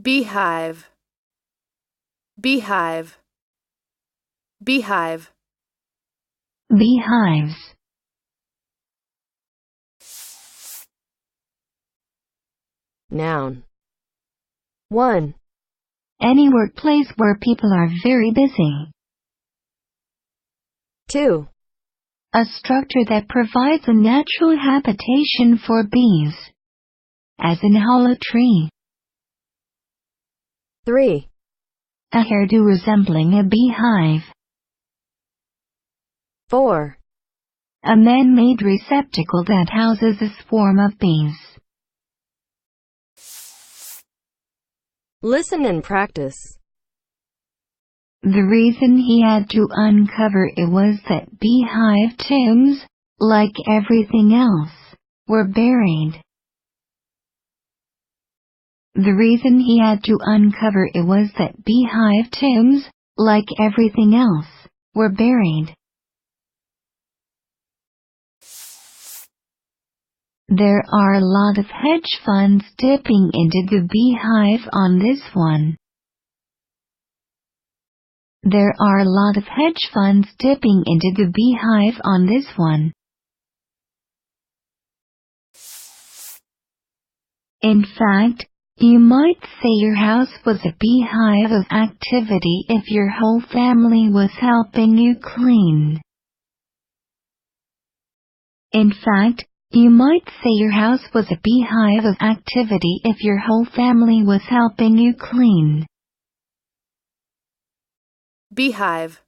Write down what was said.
Beehive, beehive, beehive. Beehives. Noun. 1. Any workplace where people are very busy. 2. A structure that provides a natural habitation for bees, as in hollow tree. 3. A hairdo resembling a beehive. 4. A man-made receptacle that houses a swarm of bees. Listen and practice. The reason he had to uncover it was that beehive tombs, like everything else, were buried. The reason he had to uncover it was that beehive tombs, like everything else, were buried. There are a lot of hedge funds dipping into the beehive on this one. There are a lot of hedge funds dipping into the beehive on this one. In fact, you might say your house was a beehive of activity if your whole family was helping you clean. In fact, you might say your house was a beehive of activity if your whole family was helping you clean. Beehive.